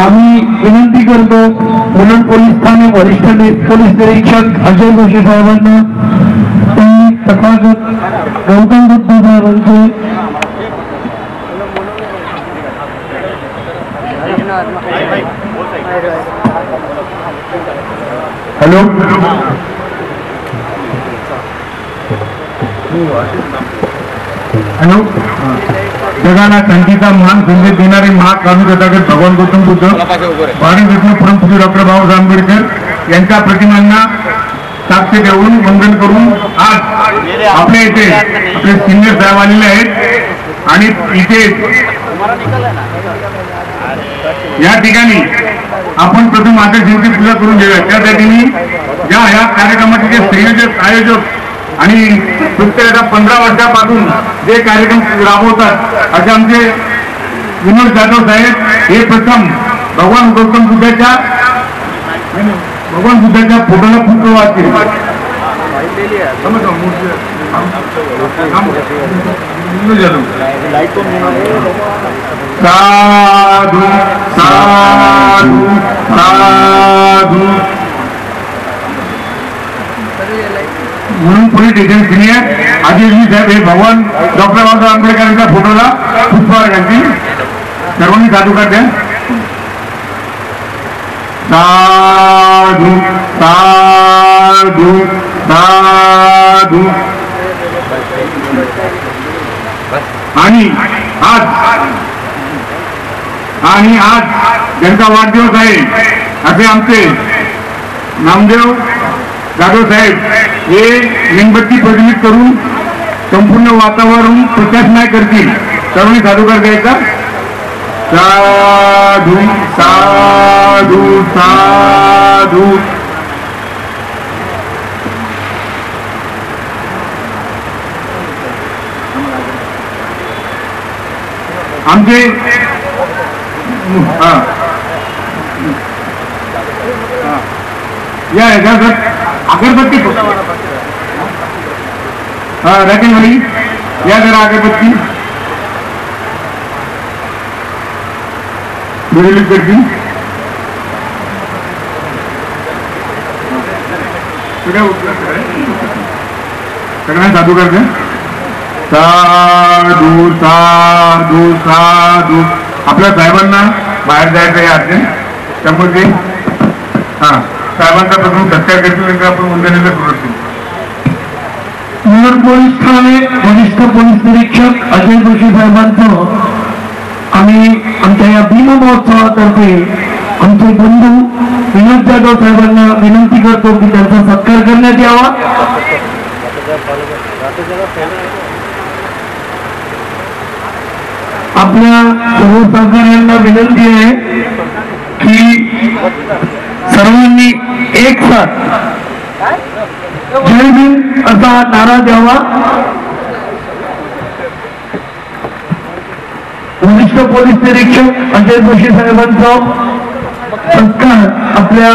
आम्ही विनंती करतो मुलुंड पोलीस ठाणे वरिष्ठ पोलीस निरीक्षक अजय जोशी साहेबांना तथागत गौतम बुद्ध साहेबांचे हॅलो हॅलो जगाला शांतीचा मान संदेश देणारे महाकारुण्य तथागत भगवान गौतम बुद्ध भारतरत्न परमपूज्य डॉक्टर बाबासाहेब आंबेडकर यांच्या प्रतिमांना साक्ष देऊन वंदन करून आज आपल्या इथे आपले सिनियर साहेब आलेले आहेत आणि इथे या ठिकाणी आपण प्रथम आदर्शांची पूजा करून घेऊया। त्यासाठी या कार्यक्रमाचे जे संयोजक आयोजक आणि प्रत्येक 15 वर्षापासून जे कार्यक्रम राबवतात असे आमचे विनोद जाधव साहेब हे प्रथम भगवान गौतम बुद्धाच्या फोटोला पुष्प वाचतील। साधु साधु साधु म्हणून पोलीस स्टेशन सिनियर अजयजी साहेब हे भगवान डॉक्टर बाबासाहेब आंबेडकरांच्या फोटोला पुष्पहार घालतील। सर्वांनी साधुकार द्या। साधु साधु साधु आणि आज ज्यांचा वाढदिवस आहे असे आमचे नामदेव जाधव साहेब हे मेणबत्ती प्रज्वलित करून संपूर्ण वातावरण प्रकाशमय करतील। सर्वांनी साधुकार द्यायचा। साधु साधु साधु आमचे या अगरबत्ती रॅकिंग वाली या जरा अगरबत्ती प्रज्वलित करतील। सगळ्यांना साधुकार द्या। साधू साधू साधू आपल्या साहेबांना बाहेर जायचं आहे अर्जंट, त्यामुळे साहेबांचा प्रथम सत्कार करतील नंतर आपण वंदनेला सुरुवात करू। मुलुंड पोलीस ठाणे वरिष्ठ पोलीस निरीक्षक अजय जोशी साहेबांचं आम्ही आमच्या या भीम महोत्सवातर्फे आमचे बंधू विनोद जाधव साहेबांना विनंती करतो की त्यांचा सत्कार करण्यात यावा। आपल्या सर्व सहकार्यांना विनंती आहे की सर्वांनी एक साथ जय भीम असा नारा द्यावा। वरिष्ठ पोलीस निरीक्षक अजय जोशी साहेबांचा सत्कार आपल्या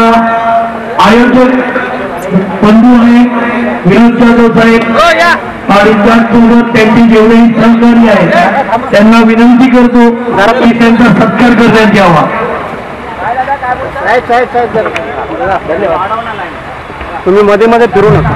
आयोजक बंधू आहे विनोद जाधव साहेब आणि त्याचसोबत त्यांची जेवढेही सहकारी आहेत त्यांना विनंती करतो की त्यांचा सत्कार करण्यात यावा। तुम्ही मध्ये मध्ये फिरू नका।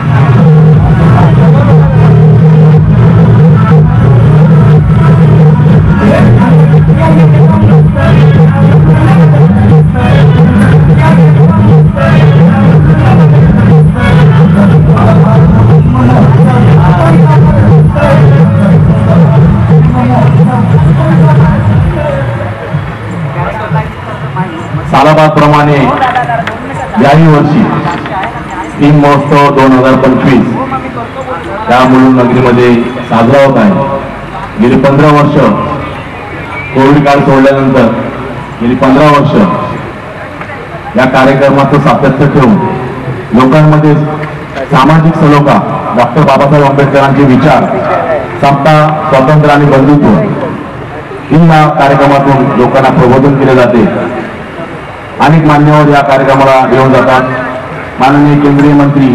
सालाबादप्रमाणे याही वर्षी भीम महोत्सव 2025 त्या मुलुंड नगरीमध्ये साजरा होत आहे। गेली 15 वर्ष कोविड काळ सोडल्यानंतर गेली 15 वर्ष या कार्यक्रमाचं सातत्य ठेवून लोकांमध्ये सामाजिक सलोखा डॉक्टर बाबासाहेब आंबेडकरांचे विचार समता स्वातंत्र्य आणि बंधुत्व या कार्यक्रमातून लोकांना प्रबोधन केले जाते। अनेक मान्यवर या कार्यक्रमाला येऊन जातात। माननीय केंद्रीय मंत्री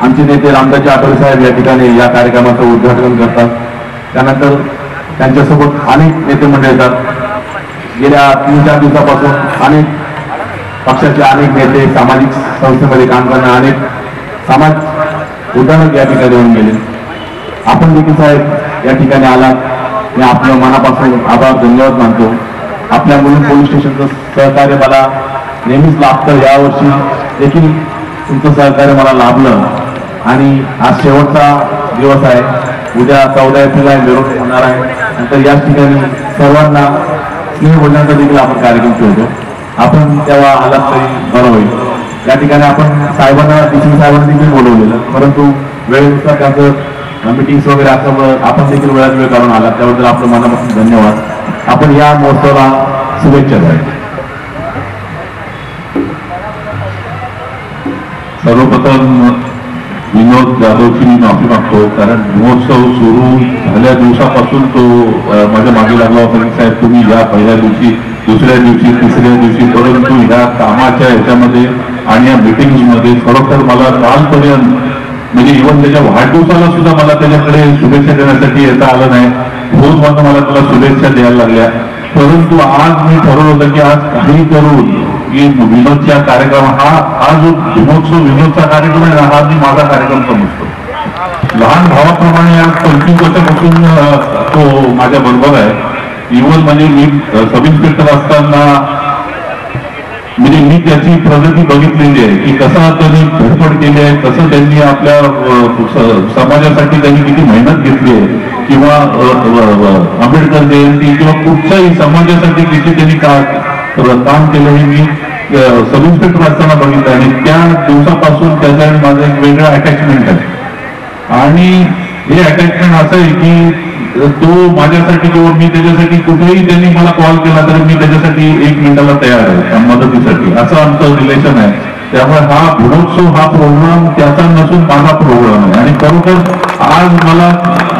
आमचे नेते रामदास आठवले साहेब या ठिकाणी या कार्यक्रमाचं उद्घाटन करतात। त्यानंतर त्यांच्यासोबत अनेक नेते मंडळी येतात. गेल्या 3-4 दिवसापासून अनेक पक्षाचे अनेक नेते, सामाजिक संस्थेमध्ये काम करणारे अनेक समाज उद्धारक या ठिकाणी येऊन गेले. आपण देखील साहेब या ठिकाणी आलात, मी आपलं मनापासून आभार धन्यवाद मानतो. आपल्या मुलुंड पोलीस स्टेशनचं सहकार्य मला नेहमीच लाभतं. यावर्षी देखील तुमचं सहकार्य मला लाभलं आणि आज शेवटचा दिवस आहे. उद्या 14 एप्रिलला मिरवणूक होणार आहे. नंतर याच ठिकाणी सर्वांना स्नेह बोलण्याचा देखील आपण कार्यक्रम ठेवतो. आपण तेव्हा आलात तरी बरं होईल. या ठिकाणी आपण साहेबांना डीसी साहेबांना देखील बोलवलेलं, परंतु वेळेनुसार त्यांचं मिटिंग्स वगैरे असल्यामुळं आपण देखील वेळात वेळ काढून आला, त्याबद्दल आपलं मनापासून धन्यवाद. आपण या महोत्सवाला शुभेच्छा द्या. सर्वप्रथम विनोद जाधवची मी माफी मागतो, कारण महोत्सव सुरू झाल्या दिवसापासून तो माझ्या मागे लागला होता की साहेब तुम्ही या पहिल्या दिवशी, दुसऱ्या दिवशी, तिसऱ्या दिवशी, परंतु ह्या कामाच्या ह्याच्यामध्ये आणि या मिटिंग्समध्ये खरोखर मला कालपर्यंत म्हणजे इव्हन त्याच्या वाढदिवसाला सुद्धा मला त्याच्याकडे शुभेच्छा देण्यासाठी येता आलं नाही. रोज मात्र मला त्याला शुभेच्छा द्यायला लागल्या. परंतु आज मी ठरवलं होतं की आज काही करून की विनोदच्या कार्यक्रम हा जो महोत्सव विनोदचा कार्यक्रम आहे हा मी माझा कार्यक्रम समजतो. लहान भावाप्रमाणे आज 25 वर्षापासून तो माझ्या बरोबर आहे. इव्हन म्हणजे मी सब इन्स्पेक्टर असताना म्हणजे मी त्याची प्रगती बघितलेली आहे की कसा त्यांनी धडपड केली आहे, कसं त्यांनी आपल्या समाजासाठी त्यांनी किती मेहनत घेतली आहे, किंवा आंबेडकर जयंती किंवा कुठच्याही समाजासाठी किती त्यांनी काम केलं हे मी सब इन्स्पेक्टर असताना बघितलं. आणि त्या दिवसापासून त्याचा माझं एक वेगळं अटॅचमेंट आहे. आणि हे अटॅचमेंट असं आहे की तो माझ्यासाठी किंवा मी त्याच्यासाठी कुठेही त्यांनी मला कॉल केला तरी मी त्याच्यासाठी 1 मिनिटाला तयार आहे मदतीसाठी, असं आमचं रिलेशन आहे. त्यामुळे हा गुणोत्सव हा प्रोग्राम त्याचा नसून माझा प्रोग्राम आहे. आणि खरोखर आज मला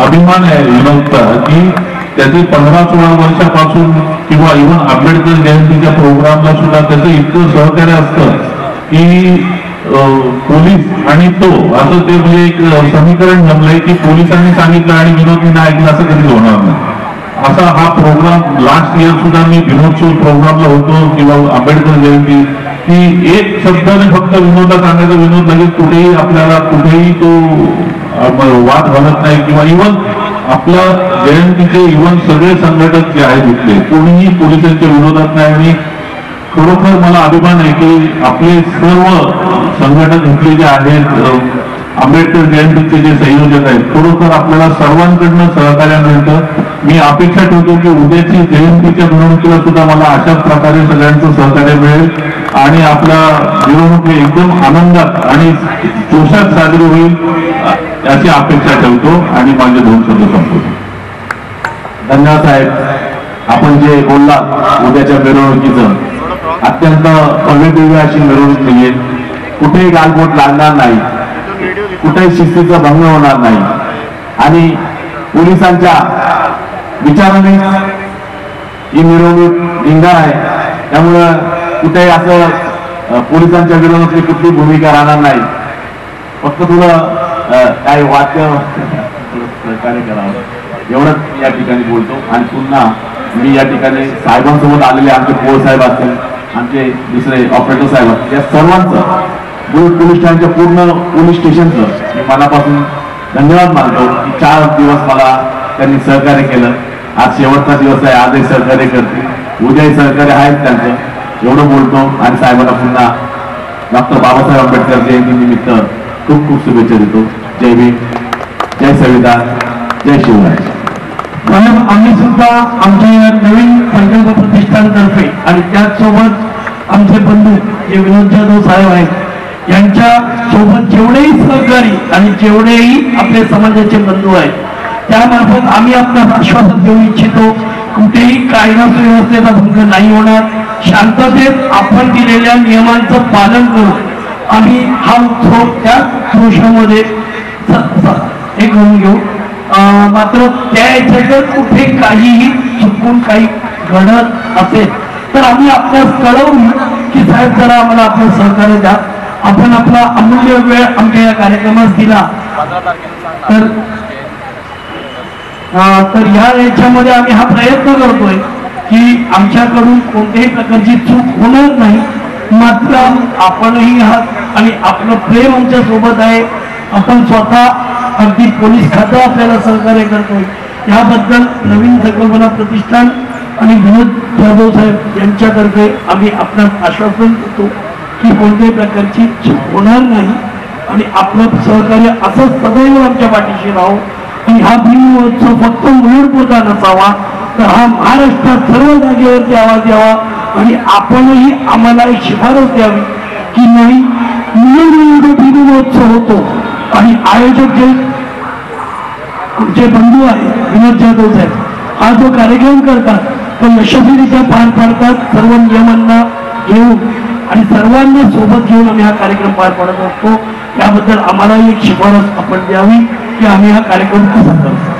अभिमान आहे विनोदचा की त्याचे 15-16 वर्षापासून किंवा इव्हन आंबेडकर जयंतीच्या प्रोग्रामला सुद्धा त्याचं इतकं सहकार्य असतं की पोलीस आणि तो असं ते म्हणजे एक समीकरण जमलंय की पोलिसांनी सांगितलं आणि विनोदनी नाही ऐकलं असं कधीच होणार नाही. असा हा प्रोग्राम लास्ट इयर सुद्धा मी विनोदशो प्रोग्रामला होतो किंवा आंबेडकर जयंती की एक शब्दाने फक्त विनोदला सांगायचं, विनोद लगेच कुठेही आपल्याला कुठेही तो वाद घालत नाही. किंवा इव्हन आपल्या जयंतीचे इव्हन सगळे संघटक जे आहेत इथले कोणीही पोलिसांच्या विरोधात नाही. आणि खरोखर मला अभिमान आहे की आपले सर्व संघटक इथले जे आहेत आंबेडकर जयंतीचे जे संयोजक आहेत खरोखर आपल्याला सर्वांकडनं सहकार्य मिळतं. मी अपेक्षा ठेवतो की उद्याची जयंतीच्या मिरवणुकीला सुद्धा मला अशाच प्रकारे सगळ्यांचं सहकार्य मिळेल आणि आपल्या मिरवणूक एकदम आनंदात आणि जोशात साजरी होईल याची अपेक्षा ठेवतो आणि माझे 2 शब्द संपवतो. धन्यवाद साहेब. आपण जे बोललात उद्याच्या मिरवणुकीचं अत्यंत भव्य अशी मिरवणूक नाहीये. कुठेही गालबोट लागणार नाही, कुठेही शिस्तीचा भंग होणार नाही आणि पोलिसांच्या विचाराने ही मिरवणूक निघणार आहे. त्यामुळं कुठेही असं पोलिसांच्या विरोधातली कुठली भूमिका राहणार नाही. फक्त थोडं काही वाक्य सहकार्य करावं एवढंच या ठिकाणी बोलतो. आणि पुन्हा मी या ठिकाणी साहेबांसोबत आलेले आमचे पोळ साहेब असतील, आमचे दुसरे ऑपरेटर साहेब, या सर्वांचं मुलुंड पोलीस स्टेशनच्या पूर्ण पोलीस स्टेशनचं मी मनापासून धन्यवाद मानतो की 4 दिवस मला त्यांनी सहकार्य केलं. आज शेवटचा दिवस आहे, आजही सहकार्य करतील, उद्याही सहकार्य आहेत त्यांचं. एवढं बोलतो आणि साहेबांना पुन्हा डॉक्टर बाबासाहेब आंबेडकर जयंती निमित्त खूप खूप शुभेच्छा देतो. जय भीम, जय संविधान, जय शिवराय. म्हणून आम्ही सुद्धा आमच्या या नवीन संकल्प प्रतिष्ठानतर्फे आणि त्याचसोबत आमचे बंधू जे विनोद जाधव साहेब आहेत यांच्या सोबत जेवढेही सहकारी आणि जेवढेही आपले समाजाचे बंधू आहेत त्यामार्फत आम्ही आपल्याला आश्वासन देऊ इच्छितो कुठेही कायदा सुव्यवस्थेचा भंग नाही होणार. शांततेत आपण दिलेल्या नियमांचं पालन करू आम्ही हा उत्सव त्या जोशामध्ये हे करून घेऊ. मात्र त्या याच्यात कुठे काहीही चुकून काही घडत असेल तर आम्ही आपल्यास कळवू की साहेब जरा आम्हाला आपलं सहकार्य द्या. आपण आपला अमूल्य वेळ आमच्या या कार्यक्रमास दिला तर तर याच्यामध्ये आम्ही हा प्रयत्न करतोय की आमच्याकडून कोणत्याही प्रकारची चूक होणार नाही, मात्र आपणही आहात आणि आपलं प्रेम आमच्या सोबत आहे. आपण स्वतः अगदी पोलीस खातं आपल्याला सहकार्य करतोय. याबद्दल नवीन संकल्पना प्रतिष्ठान आणि विनोद जाधव साहेब यांच्यातर्फे आम्ही आपणास आश्वासन देतो की कोणत्याही प्रकारची चूक होणार नाही आणि आपलं सहकार्य असंच सदैव आमच्या पाठीशी राहो. आणि हा भीम महोत्सव फक्त मुलुंडपुरता नसावा, तर हा महाराष्ट्रात सर्व जागेवरती आवाज यावा आणि आपणही आम्हाला एक शिफारस द्यावी की नाही, मुलुंड भीम महोत्सव होतो आणि आयोजक जे आमचे बंधू आहेत विनोद जाधव साहेब, हा जो कार्यक्रम करतात तो यशस्वीरित्या पार पाडतात. सर्व नियमांना घेऊन आणि सर्वांना सोबत घेऊन आम्ही हा कार्यक्रम पार पाडत असतो. याबद्दल आम्हाला एक शिफारस आपण द्यावी की आम्ही हा कार्यक्रम कसा करतो.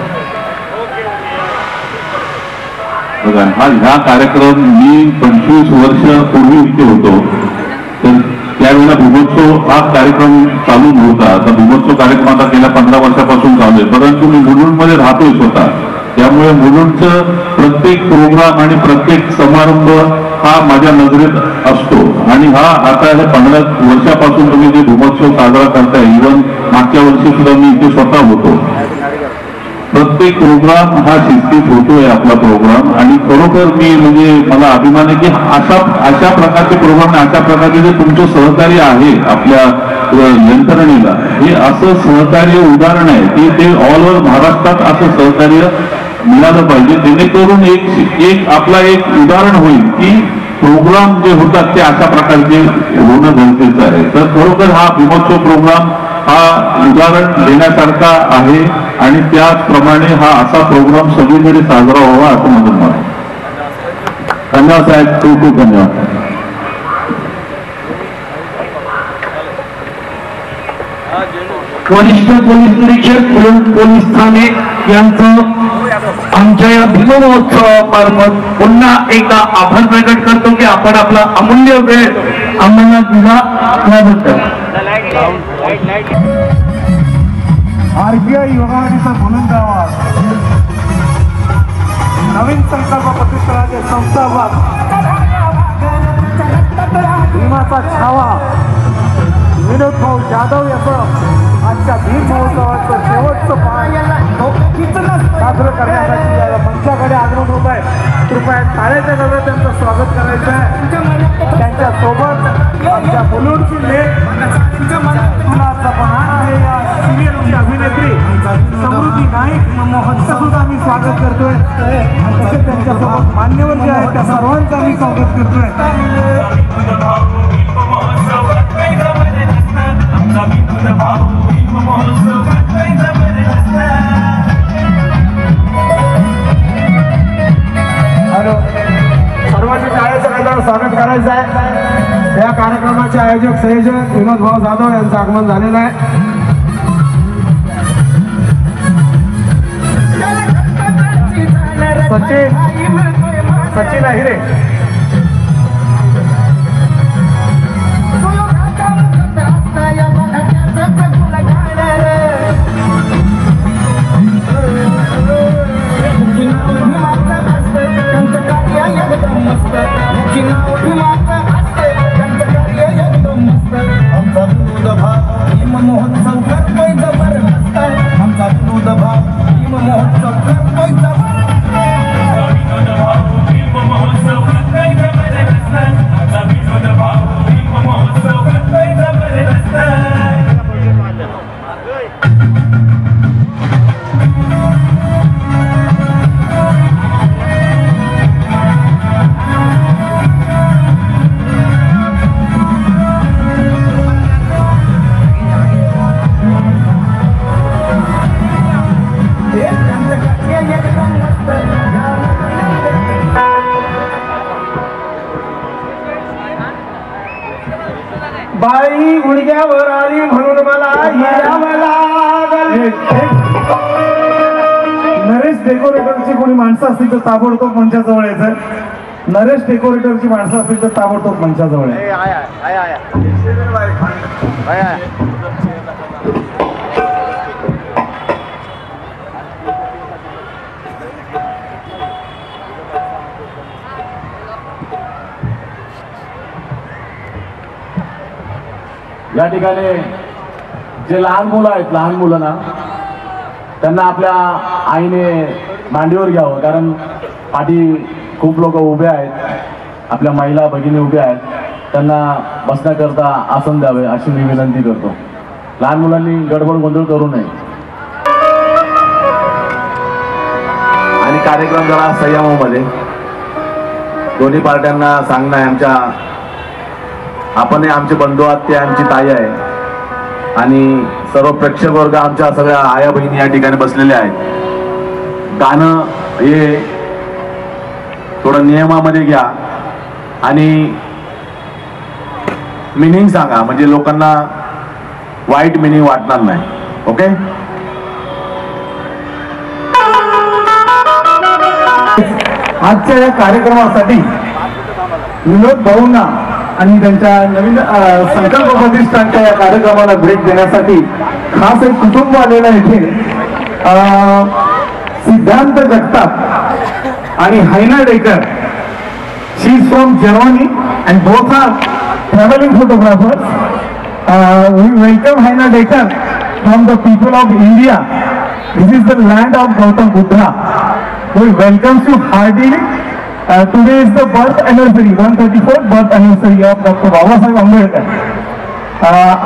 बघा, हा कार्यक्रम मी 25 वर्ष पूर्वी इथे होतो, तर त्यावेळेला भीमोत्सव हा कार्यक्रम चालू नव्हता. आता भीमोत्सव कार्यक्रम आता गेल्या 15 वर्षापासून चालू आहे, परंतु मी मुलुंडमध्ये राहतोय स्वतः, त्यामुळे मुलुंडचं प्रत्येक प्रोग्राम आणि प्रत्येक समारंभ हा माझ्या नजरेत असतो. आणि हा आता हे 15 वर्षापासून तुम्ही जे भीमोत्सव साजरा करताय, इव्हन मागच्या वर्षी सुद्धा मी इथे स्वतः होतो. प्रत्येक प्रोग्राम हा शिस्तीत होतोय आपला प्रोग्राम, आणि खरोखर मी म्हणजे मला अभिमान आहे की अशा प्रकारचे प्रोग्राम, अशा प्रकारचे जे तुमचं सहकार्य आहे आपल्या यंत्रणेला, हे असं सहकार्य उदाहरण आहे की ते ऑल ओव्हर महाराष्ट्रात असं सहकार्य मिळालं पाहिजे, जेणेकरून एक आपला एक उदाहरण होईल की प्रोग्राम जे होतात ते अशा प्रकारचे होणं गरजेचं आहे. तर खरोखर हा भीमोत्सव प्रोग्राम हा उदाहरण देण्यासारखा आहे आणि त्याचप्रमाणे हा असा प्रोग्राम सगळीकडे साजरा व्हावा असं म्हणून मला. धन्यवाद साहेब, खूप खूप धन्यवाद. वरिष्ठ पोलीस निरीक्षक मुलुंड पोलीस ठाणे यांचं आमच्या या भीम महोत्सवामार्फत पुन्हा एकदा आभार प्रकट करतो की आपण आपला अमूल्य वेळ आम्हाला दिला त्याबद्दल. भारतीय युवकांचा बोलून जावा. नवीन संकल्प प्रतिष्ठानाचे संस्थापक भीमाचा छावा विनोद भाऊ जाधव याचं आजच्या भीम महोत्सवाचं शेवटचं पान साजरं करण्यासाठी या मंचाकडे आगमन होत आहे. कृपया टाळ्याच्या गजरात त्यांचं स्वागत करायचं आहे. त्यांच्यासोबत आमच्या मुलुंडची लेख कुणाचा पहाण आहे या सिरियलची अभिनेत्री समृद्धी नाईक महोत्सव सुद्धा आम्ही स्वागत करतोय. तसेच त्यांच्यासोबत मान्यवर जे आहेत त्या सर्वांचं आम्ही स्वागत करतोय. सर्वांनी टाळ्याच्या गजरात स्वागत करायचं आहे. या कार्यक्रमाचे आयोजक संयोजक विनोद भाऊ जाधव यांचं आगमन झालेलं आहे. सचिन अहिरे बाई गुडघ्यावर आली म्हणून मला हिरावं लागलं. नरेश डेकोरेटरची कोणी माणसं असतील तर ताबडतोब मंचाजवळ यायचं. नरेश डेकोरेटरची माणसं असतील तर ताबडतोब मंचाजवळ या ठिकाणी जे लहान मुलं आहेत, लहान मुलांना त्यांना आपल्या आईने मांडीवर घ्यावं, कारण पाठी खूप लोक उभे आहेत, आपल्या महिला भगिनी उभ्या आहेत, त्यांना बसण्याकरता आसन द्यावे अशी मी विनंती करतो. लहान मुलांनी गडबड गोंधळ करू नये आणि कार्यक्रम जरा संयमामध्ये. दोन्ही पार्ट्यांना सांगणं आहे, आपण आमचे बंधू आहात, ते आमची ताई आहे आणि सर्व प्रेक्षक वर्ग आमच्या सगळ्या आया बहिणी या ठिकाणी बसलेल्या आहेत. गाणं हे थोडं नियमामध्ये घ्या आणि मिनिंग सांगा, म्हणजे लोकांना वाईट मिनिंग वाटणार नाही. ओके. आजच्या या कार्यक्रमासाठी विनोद भाऊंना आणि त्यांच्या नवीन संकल्प प्रतिष्ठानच्या या कार्यक्रमाला भेट देण्यासाठी खास एक कुटुंब आलेलं आहे इथे. सिद्धांत जगताप आणि Hannah Decker. She is from Germany and both are travelling photographers. We welcome Hannah Decker from the people of India. This is the land of Gautam Buddha. We welcome you heartily. Today is the birth anniversary, 134th birth anniversary of Dr. Babasaheb Ambedkar.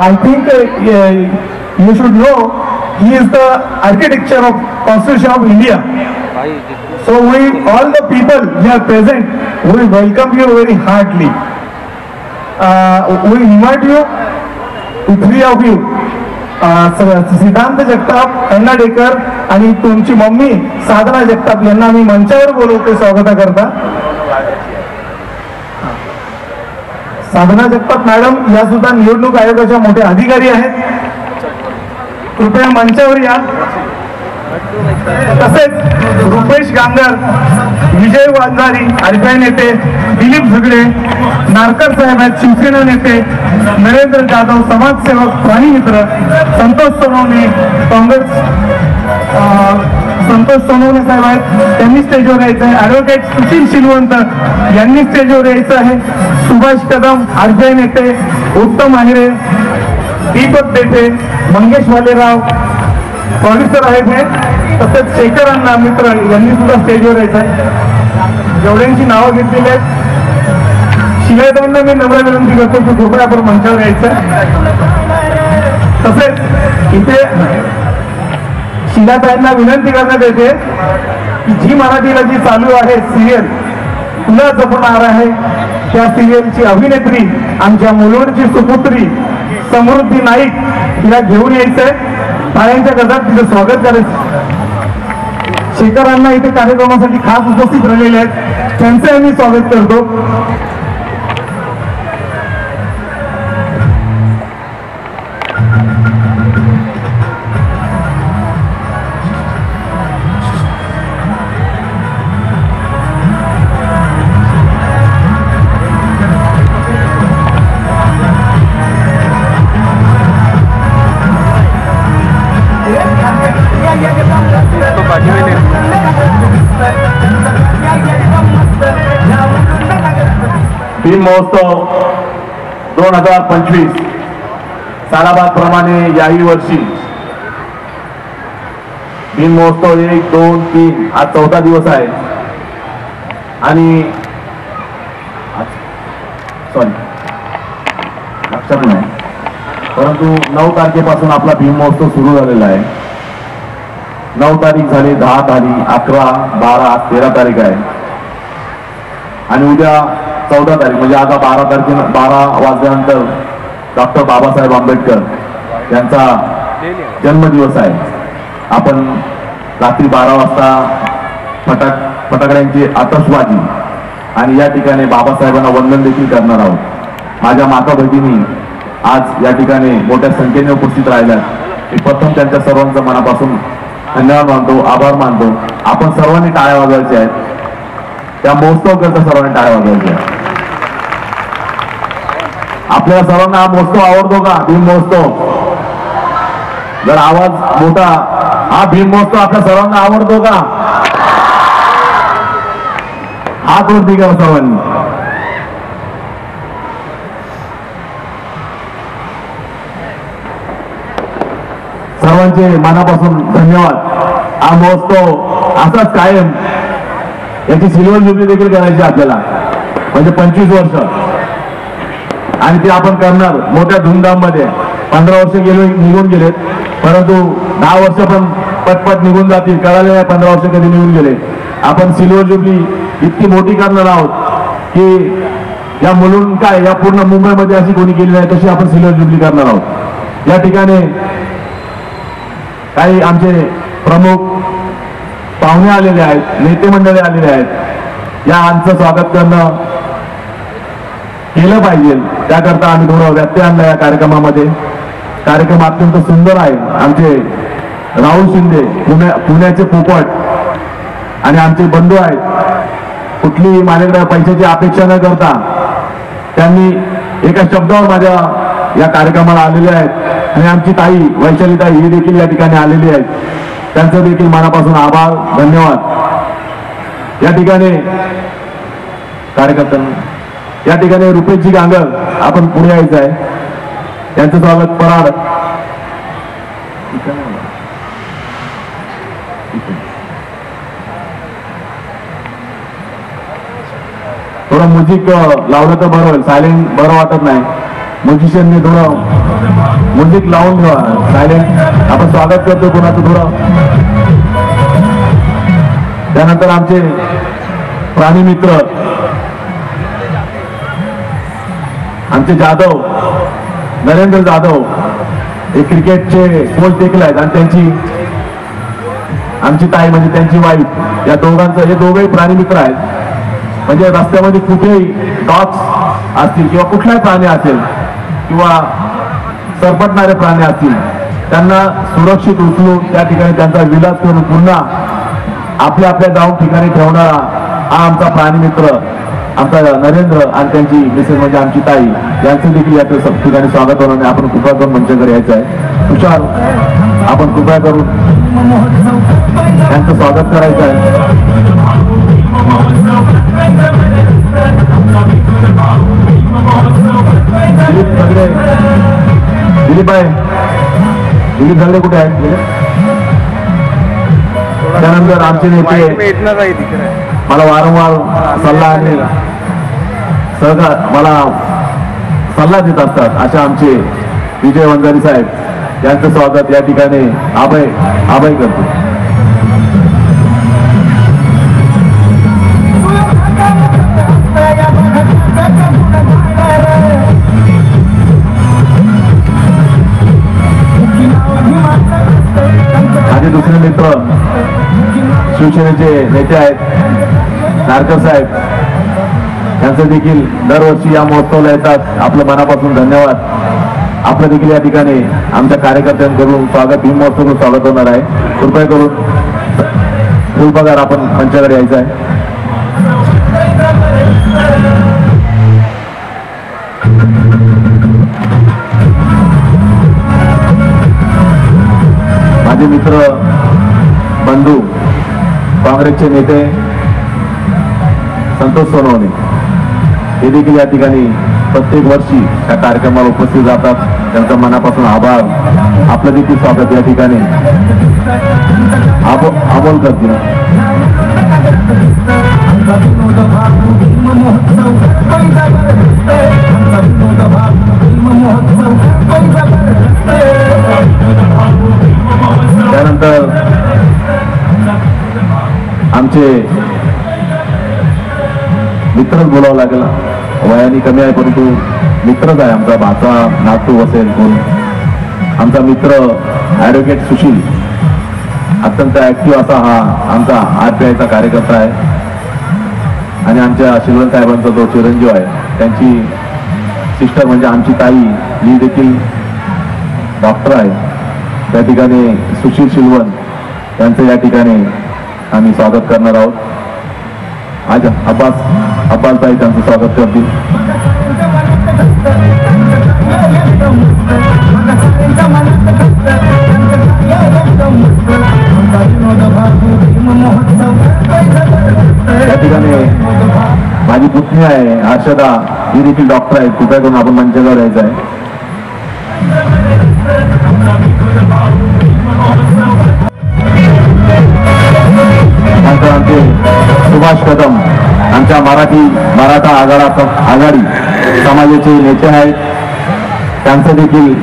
I think you should know he is the architecture of Constitution of India. So we, all the people here present, we welcome you very heartily. We invite you, the three of you, सिद्धांत जगताप, हैना decker आणि तुमची mummy साधना जगताप यांना मी मंचावर बोलवते स्वागत करता. साधना Jagtap madam या सुद्धा निवडणूक आयोगाच्या मोठे अधिकारी आहेत. कृपया मंचावर या. तसेच रुपेश गांगर, विजय वांजारी आरपीआय नेते, दिलीप झगडे नारकर साहेब आहेत शिवसेना नेते, नरेंद्र जाधव समाजसेवक प्राणी मित्र, संतोष सोनवणे काँग्रेस, संतोष सोनवणे साहेब आहेत त्यांनी स्टेजवर यायचं आहे. ॲडव्होकेट सुशील शिलवंत यांनी स्टेजवर यायचं आहे. सुभाष कदम आरपीआय नेते, उत्तम आहिरे, दीपक देठे, मंगेश भालेराव प्रोड्युसर आहेत हे. तसेच शेखर अण्णा मित्र यांनी सुद्धा स्टेजवर यायचं आहे. जेवढ्यांची नावं घेतलेली आहेत शिलाताईंना मी नम्र विनंती करतो की कृपया आपण मंचावर यायचं. तसेच इथे शिलाताईंना विनंती करण्यात येते की जी मराठीला जी चालू आहे सिरियल तुला जपणार आहे, त्या सिरियलची अभिनेत्री आमच्या मुलुंडची सुपुत्री समृद्धी नाईक तिला घेऊन यायचंय. टाळ्यांच्या गजरात तिचं स्वागत करायचं. शेखरांना इथे कार्यक्रमासाठी खास उपस्थित राहिलेले आहेत, त्यांचे आम्ही स्वागत करतो. भीम महोत्सव 2025 सालाबाद प्रमाणे याही वर्षी भीम महोत्सव 1, 2, 3 आज 14 दिवस आहे आणि लक्षात नाही, परंतु 9 तारखेपासून आपला भीम महोत्सव सुरू झालेला आहे. 9 तारीख झाली, 10 तारीख, 11, 12, 13 तारीख आहे आणि उद्या 14 तारीख म्हणजे आता 12 वाजल्यानंतर डॉक्टर बाबासाहेब आंबेडकर यांचा जन्मदिवस आहे. आपण रात्री 12 वाजता फटाकड्यांची आतषबाजी आणि या ठिकाणी बाबासाहेबांना वंदन देखील करणार आहोत. माझ्या माता भगिनी आज या ठिकाणी मोठ्या संख्येने उपस्थित राहिल्यात. मी प्रथम त्यांच्या सर्वांचा मनापासून धन्यवाद मानतो, आभार मानतो. आपण सर्वांनी टाळ्या वाजवायच्या आहेत. त्या महोत्सव करता सर्वांनी टाळ्या वाजवायच्या आहेत. आपल्याला सर्वांना हा महोत्सव आवडतो का? भीम महोत्सव जर आवाज मोठा, हा भीम महोत्सव आपल्या सर्वांना आवडतो का? हात वरती करा सर्वांनी. सर्वांचे मनापासून धन्यवाद. हा महोत्सव असाच कायम, याची सिल्वर जुबली देखील करायची आपल्याला, म्हणजे 25 वर्ष, आणि ते आपण करणार मोठ्या धूमधाम मध्ये. 15 वर्ष निघून गेलेत, परंतु 10 वर्ष पण पटपट निघून जातील, कळाले नाही 15 वर्ष कधी निघून गेले. आपण सिल्वर जुबली इतकी मोठी करणार आहोत की या मुलून काय या पूर्ण मुंबईमध्ये अशी कोणी केली नाही, तशी आपण सिल्वर जुबली करणार आहोत. या ठिकाणी काही आमचे प्रमुख पाहुणे आलेले आहेत, नेते मंडळी आलेले आहेत. या आमचं स्वागत करणं केलं पाहिजे, त्याकरता आम्ही थोडं व्यत्यय आणला या कार्यक्रमामध्ये. कार्यक्रम अत्यंत सुंदर आहे. आमचे राहुल शिंदे पुण्याचे पोपट आणि आमचे बंधू आहेत, कुठली माझ्याकडे पैशाची अपेक्षा न करता त्यांनी एका शब्दावर माझ्या या कार्यक्रमाला आलेले आहेत. आणि आमची ताई वैशाली ताई ही देखील या ठिकाणी आलेली आहेत, त्यांचं देखील मनापासून आभार, धन्यवाद. या ठिकाणी कार्यकर्त्यांना या ठिकाणी रुपेशजी गांगर आपण पुढे यायचं आहे, त्यांचं स्वागत पराड. थोडं म्युझिक लावलं तर बरं होईल, सायलेंट बरं वाटत नाही. म्युझिशियनने थोडं म्युझिक लावून ठेवा, सायलेंट. आपण स्वागत करतो कोणाचं थोडं. त्यानंतर आमचे प्राणी मित्र आमचे जाधव, नरेंद्र जाधव, हे क्रिकेटचे कोच देखील आहेत, आणि त्यांची आमची ताई म्हणजे त्यांची वाईफ, या दोघांचं, हे दोघंही प्राणी मित्र आहेत. म्हणजे रस्त्यामध्ये कुठेही डॉग्स असतील किंवा कुठलाही प्राणी असेल किंवा सरपटणारे प्राणी असतील, त्यांना सुरक्षित उचलून त्या ठिकाणी त्यांचा विलास करून पुन्हा आपल्या आपल्या जाऊन ठिकाणी ठेवणारा हा आमचा प्राणी मित्र, आमचा नरेंद्र, आणि त्यांची मिसेस म्हणजे आमची ताई, यांचं देखील या ठिकाणी स्वागत होणार. आपण कृपया करून मंचाकडे यायचं आहे. तुषार, आपण कृपया करून त्यांचं स्वागत करायचं आहे. दिलीप आहे, दिलीप झगडे कुठे आहेत? त्यानंतर आमचे नेते मला वारंवार सल्ला आणि सहकार मला सल्ला देत असतात, अशा आमचे विजय वंजारी साहेब, यांचं स्वागत या ठिकाणी आभय करतो. माझे दुसरे मित्र शिवसेनेचे नेते आहेत नारकर साहेब, यांचं देखील दरवर्षी या महोत्सवाला येतात. आपलं मनापासून धन्यवाद. आपलं देखील या ठिकाणी आमच्या कार्यकर्त्यांकडून स्वागत, भीम महोत्सव स्वागत होणार आहे. कृपया करून फुलपगार आपण मंचाकडे यायचं आहे. माझे मित्र बंधू काँग्रेसचे नेते संतोष सोनवणे, हे देखील या ठिकाणी प्रत्येक वर्षी या कार्यक्रमाला उपस्थित जातात. त्यांचा मनापासून आभार. आपलं देखील स्वागत या ठिकाणी अमोल करतील. त्यानंतर आमचे मित्रच बोलावं लागेल, वयाने कमी आहे परंतु मित्रच आहे. आमचा भाचा नातू असेल कोण, आमचा मित्र ॲडव्होकेट सुशील, अत्यंत ऍक्टिव्ह असा हा आमचा RPIचा कार्यकर्ता आहे. आणि आमच्या शिलवण साहेबांचा जो चिरंजीव आहे, त्यांची सिस्टर म्हणजे आमची ताई, ही देखील डॉक्टर आहे. त्या ठिकाणी सुशील शिलवण यांचं या ठिकाणी आम्ही स्वागत करणार आहोत. आज अब्बास ताई त्यांचं स्वागत करतील. त्या ठिकाणी माझी पुतणी आहे हर्षदा, ही देखील डॉक्टर आहेत. कृपया करून आपण मंचावर यायचं आहे. आमचे सुभाष कदम आमच्या मराठा आघाडी समाजाचे नेते आहेत. त्यांचं देखील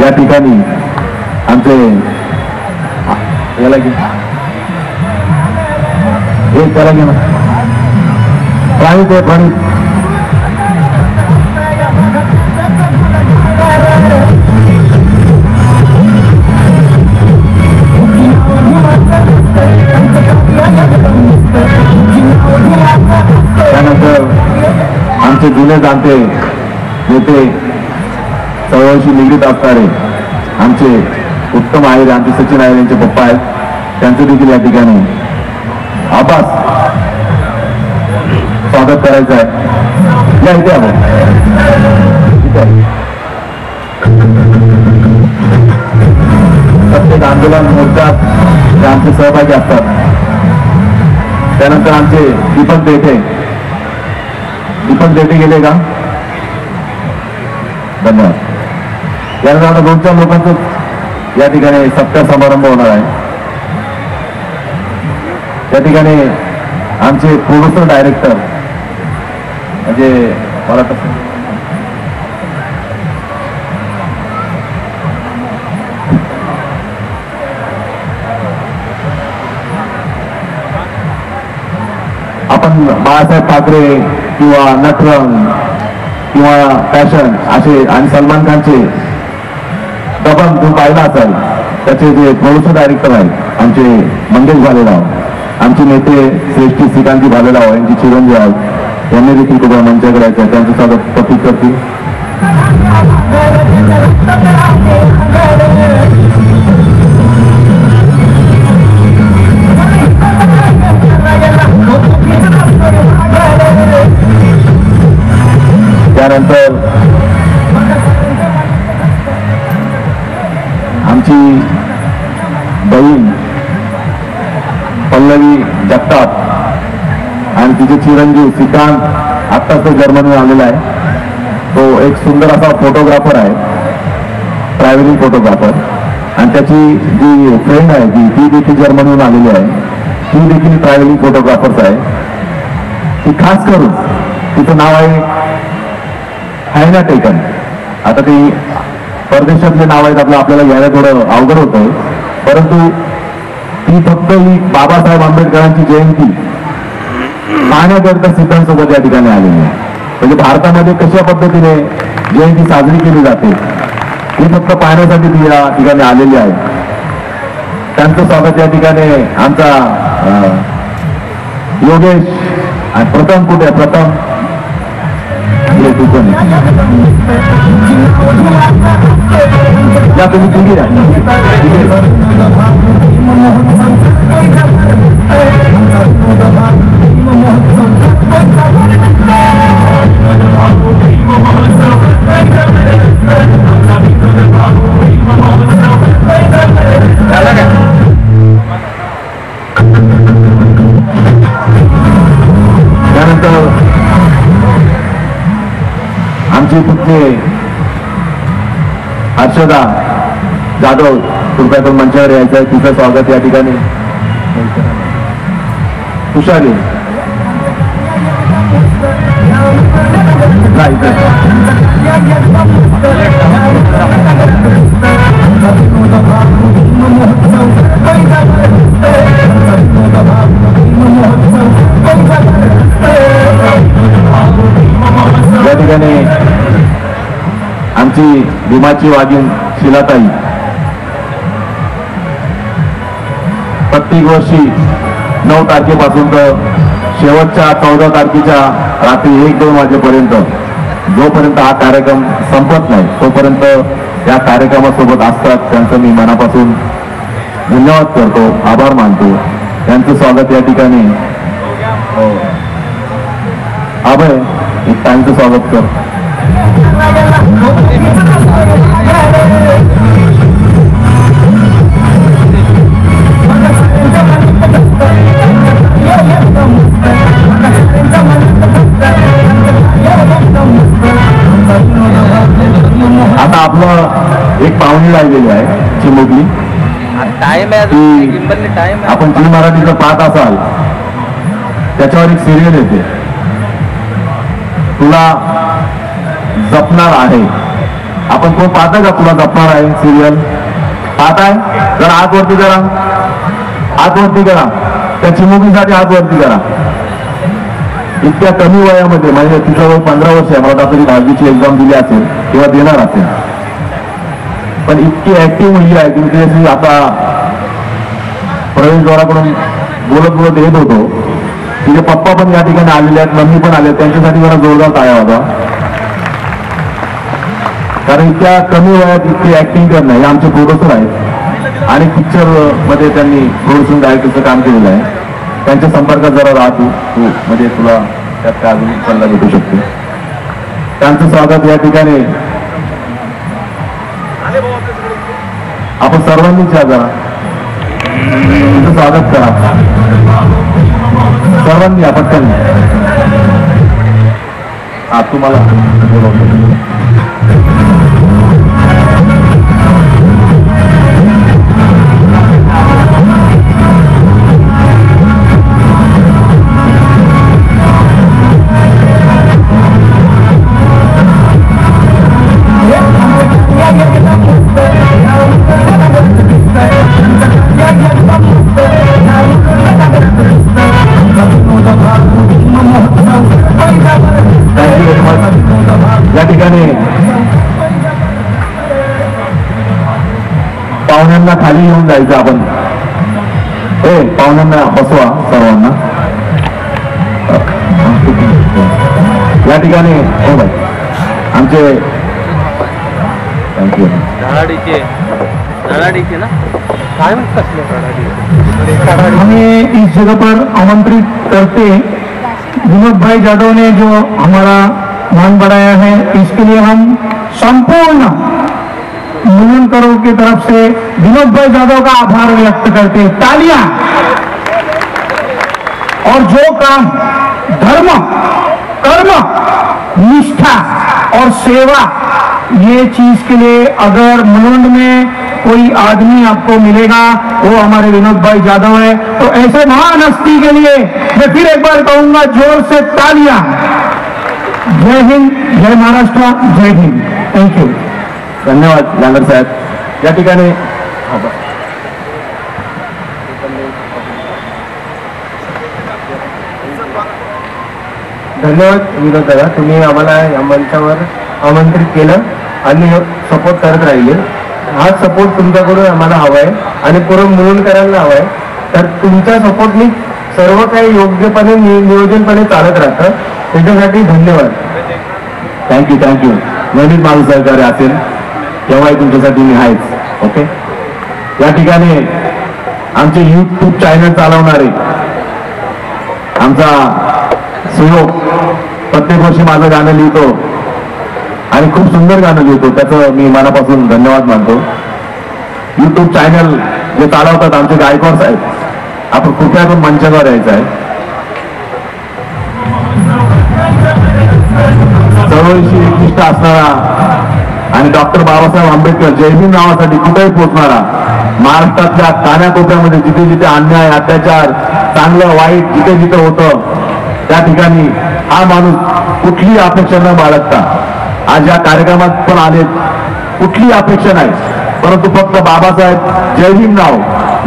या ठिकाणी आमचे याला एक त्याला घे ना प्रणित आहे प्रणित त्यानंतर आमचे जुने जाणते नेते चळवळीशी निगडीत असणारे आमचे उत्तम आयर आमचे सचिन आयर यांचे पप्पा आहेत. त्यांचं देखील या ठिकाणी आभास स्वागत करायचं आहे. या इथे आपण प्रत्येक आंदोलन मोर्चात जे आमचे सहभागी असतात. त्यानंतर आमचे दीपक देठे गेले का? धन्यवाद. यानंतर 2-4 लोकांचं या ठिकाणी सत्कार समारंभ होणार आहे. त्या ठिकाणी आमचे प्रोड्युसर डायरेक्टर म्हणजे मला आपण बाळासाहेब ठाकरे किंवा नटरंग किंवा फॅशन असे आणि सलमान खानचे दबंग जो पाहिला असाल त्याचे जे प्रोड्युसर डायरेक्टर आहेत आमचे मंगेश भालेराव, आमचे नेते श्रेष्ठी श्रीकांतजी भालेराव यांचे चिरंजीव आहेत. यांनी देखील कृपया मंचाकडे यायचं आहे. त्यांचं स्वागत प्रतीक करतील. त्यानंतर आमची बहीण पल्लवी जगताप आणि तिचे चिरंजीव श्रीकांत आत्ताच तो जर्मनीहून आलेला आहे. तो एक सुंदर असा फोटोग्राफर आहे, ट्रॅव्हलिंग फोटोग्राफर. आणि त्याची जी फ्रेंड आहे ती देखील जर्मनीहून आलेली आहे. ती देखील ट्रॅव्हलिंग फोटोग्राफर्स आहे. ती खास करून तिचं नाव आहे हायना टेकन. आता ते परदेशातले नाव आहेत आपल्याला घ्यायला थोडं अवघड होतंय, परंतु ती फक्त ही बाबासाहेब आंबेडकरांची जयंती पाहण्याकरिता सीतांसोबत या ठिकाणी आलेली आहे. म्हणजे भारतामध्ये कशा पद्धतीने जयंती साजरी केली जाते ही फक्त पाहण्यासाठी ती या ठिकाणी आलेली आहे. त्यांचं स्वागत या ठिकाणी आमचा योगेश आणि प्रथम कुठे प्रथम या तुम्ही तिघी त्यानंतर आमची पुतणी हर्षदा जाधव कृपया करून मंचावर यायचं आहे. तिचं स्वागत या ठिकाणी. तुषारी या ठिकाणी आमची भीमाची वाघीण शिलाताई प्रत्येक वर्षी 9 तारखेपासून तर शेवटच्या 14 तारखेच्या रात्री 1-2 वाजेपर्यंत जोपर्यंत हा कार्यक्रम संपत नाही तोपर्यंत या कार्यक्रमासोबत असतात. त्यांचं मी मनापासून धन्यवाद करतो, आभार मानतो. त्यांचं स्वागत या ठिकाणी अभय एक त्यांचं स्वागत कर. आता आपलं एक पाहुणी राहिलेली आहे चिमुकली. आपण जी मराठीचं पाहत असाल त्याच्यावर एक सिरियल येते, तुला जपणार आहे. आपण कोण पाहता का तुला जपणार आहे सिरियल? पाहताय? जरा हात वरती करा, हात वरती करा, त्या चिमुकलीसाठी हात वरती करा. इतक्या कमी वयामध्ये, म्हणजे तिचं वय 15 वर्ष आहे, मला तरी 10वीची एक्झाम दिली असेल किंवा देणार असेल, पण इतकी ऍक्टिव्ह मुलगी आहे की मी आता प्रवेश द्वाराकडून बोलत येत होतो. तिचे पप्पा पण या ठिकाणी आलेले आहेत, मम्मी पण आले, त्यांच्यासाठी मला जोरदार टाळ्या होता. कारण इतक्या कमी वयात इतकी ऍक्टिंग करणं हे आमचे प्रोड्युसर आहेत आणि पिक्चर मध्ये त्यांनी प्रोड्युसिंग डायरेक्टरचं काम केलेलं आहे. त्यांच्या संपर्कात जरा राहतो तू, म्हणजे तुला त्यात काय अजून सल्ला भेटू शकते. त्यांचं स्वागत या ठिकाणी आपण सर्वांनीच या जरा तुमचं स्वागत करा, सर्वांनी या पटकन. हा तुम्हाला बोलवतो. या ठिकाणी पाहुण्यांना खाली येऊन जायचं आपण. पाहुण्यांना बसवा सर्वांना या ठिकाणी. हो भाई आमचे थँक्यू. हमें इस जगह पर आमंत्रित करते विनोद भाई जादव ने जो हमारा मान बढ़ाया है, इसके लिए हम संपूर्ण मुनकरों की तरफ से विनोद भाई जादव का आभार व्यक्त करते हैं. तालियां. और जो काम धर्म, कर्म, निष्ठा और सेवा, ये चीज के लिए अगर मुलुंड में कोई आदमी आपको मिलेगा वो हमारे विनोद भाई जादव है. तो ऐसे महान हस्ती के लिए मैं फिर एक बार कहूंगा जोर से तालियां. जय हिंद, जय महाराष्ट्र, जय हिंद. थँक्यू. धन्यवाद लांगर साहेब. या ठिकाणी धन्यवाद विनोद दादा, तुम्ही आम्हाला या मंचावर आमंत्रित केलं आणि सपोर्ट करत राहिले. हा सपोर्ट तुमच्याकडून आम्हाला हवा आहे आणि पूर्ण मिळून करायला हवा आहे. तर तुमच्या सपोर्टनी सर्व काही योग्यपणे नियोजनपणे चालत राहतं, त्याच्यासाठी धन्यवाद. थँक्यू. नेहमीच माझं सहकार्य असेल तेव्हाही तुमच्यासाठी मी आहेच. ओके. या ठिकाणी आमचे यूट्यूब चॅनल चालवणारे आमचा सहयोग, प्रत्येक वर्षी माझं गाणं लिहितो आणि खूप सुंदर गाणं लिहितो, त्याचं मी मनापासून धन्यवाद मानतो. यूट्यूब चॅनल जे चालवतात आमचे गायकवाड साहेब, आपण कृपया पण मंचावर यायचं आहे. चळवळीशी एकनिष्ठ असणारा आणि डॉक्टर बाबासाहेब आंबेडकर जयभीम नावासाठी कुठेही पोहोचणारा, महाराष्ट्रातल्या कानाकोपऱ्यामध्ये जिथे जिथे अन्याय, अत्याचार, चांगलं वाईट जिथे जिथे होतं त्या ठिकाणी हा माणूस कुठली अपेक्षा न बाळगता आज या कार्यक्रमात पण आले. कुठली अपेक्षा नाही, परंतु फक्त बाबासाहेब जयभीम नाव